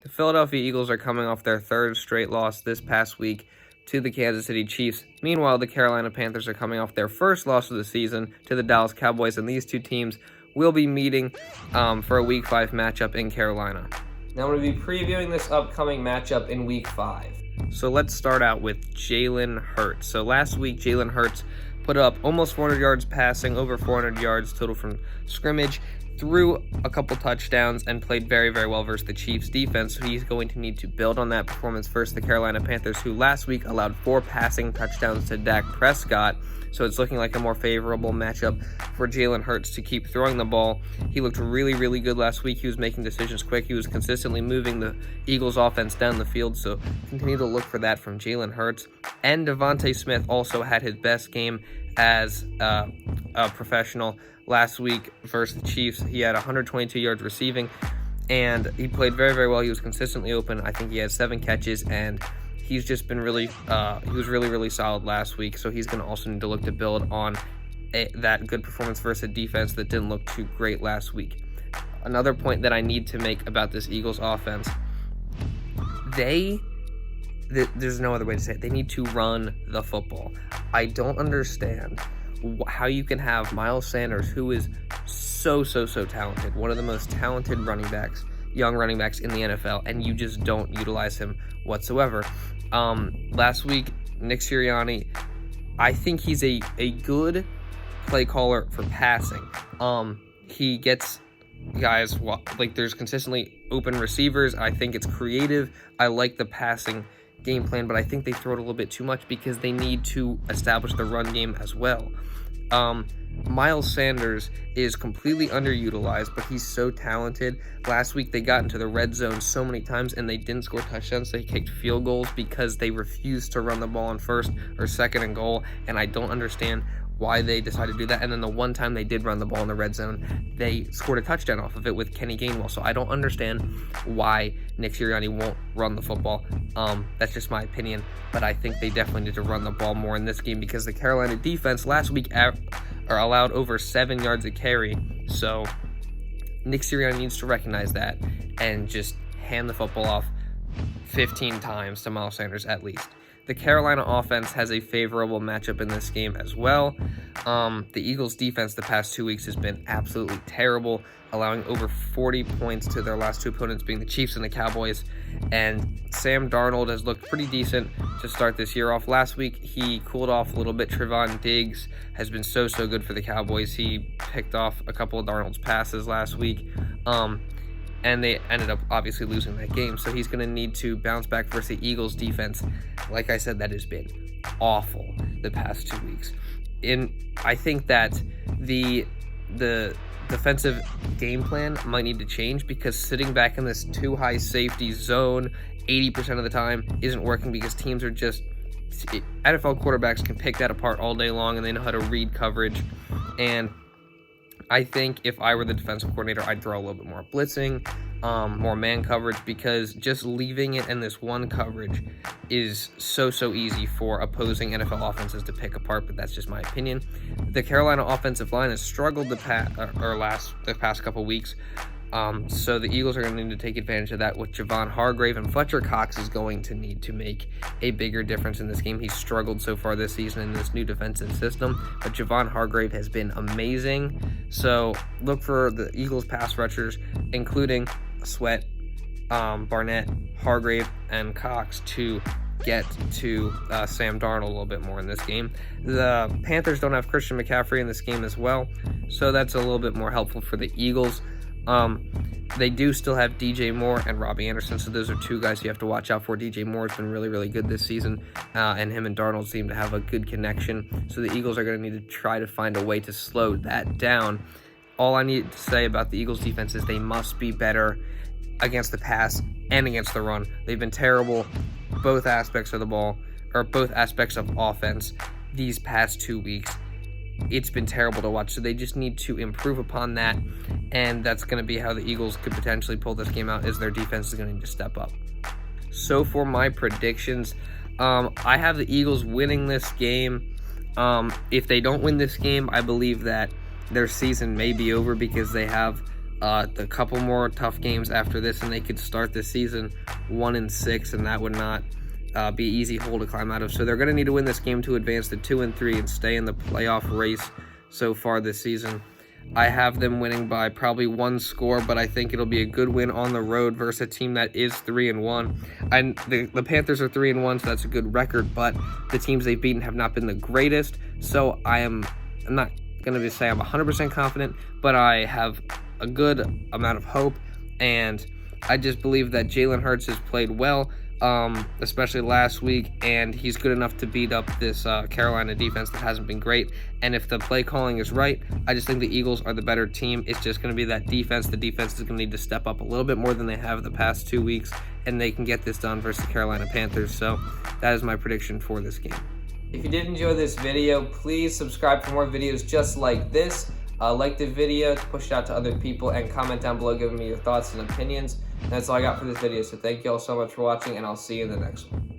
The Philadelphia Eagles are coming off their third straight loss this past week to the Kansas City Chiefs. Meanwhile, the Carolina Panthers are coming off their first loss of the season to the Dallas Cowboys, and these two teams will be meeting for a Week 5 matchup in Carolina. Now I'm going to be previewing this upcoming matchup in Week 5. So let's start out with Jalen Hurts. So last week, Jalen Hurts put up almost 400 yards passing, over 400 yards total from scrimmage, threw a couple touchdowns, and played very, very well versus the Chiefs defense. So he's going to need to build on that performance versus the Carolina Panthers, who last week allowed 4 passing touchdowns to Dak Prescott. So it's looking like a more favorable matchup for Jalen Hurts to keep throwing the ball. He looked really, really good last week. He was making decisions quick. He was consistently moving the Eagles offense down the field. So continue to look for that from Jalen Hurts. And Devontae Smith also had his best game as a professional last week versus the Chiefs. He had 122 yards receiving, and he played very, very well. He was consistently open. I think he had 7 catches, and he's just been really, he was really, really solid last week. So he's going to also need to look to build on that good performance versus a defense that didn't look too great last week. Another point that I need to make about this Eagles offense, there's no other way to say it. They need to run the football. I don't understand how you can have Miles Sanders, who is so talented, one of the most talented young running backs in the NFL, and you just don't utilize him whatsoever. Last week, Nick Sirianni, I think he's a good play caller for passing. He gets guys, like, there's consistently open receivers. I think it's creative. I like the passing game plan, but I think they throw it a little bit too much because they need to establish the run game as well. Miles Sanders is completely underutilized, but he's so talented. Last week they got into the red zone so many times and they didn't score touchdowns. They kicked field goals because they refused to run the ball on first or second and goal, and I don't understand why they decided to do that. And then the one time they did run the ball in the red zone, they scored a touchdown off of it with Kenny Gainwell. So I don't understand why Nick Sirianni won't run the football. That's just my opinion, but I think they definitely need to run the ball more in this game because the Carolina defense last week allowed over 7 yards a carry. So Nick Sirianni needs to recognize that and just hand the football off 15 times to Miles Sanders at least. The Carolina offense has a favorable matchup in this game as well. The Eagles defense the past 2 weeks has been absolutely terrible, allowing over 40 points to their last 2 opponents, being the Chiefs and the Cowboys. And Sam Darnold has looked pretty decent to start this year off. Last week, he cooled off a little bit. Trevon Diggs has been so good for the Cowboys. He picked off a couple of Darnold's passes last week. And they ended up obviously losing that game. So he's going to need to bounce back versus the Eagles defense. Like I said, that has been awful the past 2 weeks. I think that the defensive game plan might need to change because sitting back in this too high safety zone 80% of the time isn't working because teams are just, NFL quarterbacks can pick that apart all day long and they know how to read coverage. And I think if I were the defensive coordinator, I'd throw a little bit more blitzing, more man coverage, because just leaving it in this one coverage is so easy for opposing NFL offenses to pick apart, but that's just my opinion. The Carolina offensive line has struggled the past couple weeks, so the Eagles are going to need to take advantage of that with Javon Hargrave, and Fletcher Cox is going to need to make a bigger difference in this game. He's struggled so far this season in this new defensive system, but Javon Hargrave has been amazing. So look for the Eagles pass rushers, including Sweat, Barnett, Hargrave, and Cox, to get to Sam Darnold a little bit more in this game. The Panthers don't have Christian McCaffrey in this game as well, so that's a little bit more helpful for the Eagles. They do still have DJ Moore and Robbie Anderson, so those are 2 guys you have to watch out for. DJ Moore has been really good this season, and him and Darnold seem to have a good connection, so the Eagles are going to need to try to find a way to slow that down. All I need to say about the Eagles defense is they must be better against the pass and against the run. They've been terrible both aspects of the ball, or both aspects of offense, these past 2 weeks. It's been terrible to watch, so they just need to improve upon that, and that's going to be how the Eagles could potentially pull this game out, is their defense is going to need to step up. So for my predictions, I have the Eagles winning this game. If they don't win this game, I believe that their season may be over because they have The couple more tough games after this, and they could start the season 1-6, and that would not be an easy hole to climb out of. So they're going to need to win this game to advance to 2-3 and stay in the playoff race so far this season. I have them winning by probably 1 score, but I think it'll be a good win on the road versus a team that is 3-1. And the Panthers are 3-1, so that's a good record, but the teams they've beaten have not been the greatest. So I'm not going to say I'm 100% confident, but I have a good amount of hope, and I just believe that Jalen Hurts has played well, especially last week, and he's good enough to beat up this Carolina defense that hasn't been great. And if the play calling is right, I just think the Eagles are the better team. It's just going to be that defense. The defense is going to need to step up a little bit more than they have the past 2 weeks, and they can get this done versus the Carolina Panthers. So that is my prediction for this game. If you did enjoy this video, please subscribe for more videos just like this. Like the video to push it out to other people, and comment down below giving me your thoughts and opinions. And that's all I got for this video, so thank you all so much for watching, and I'll see you in the next one.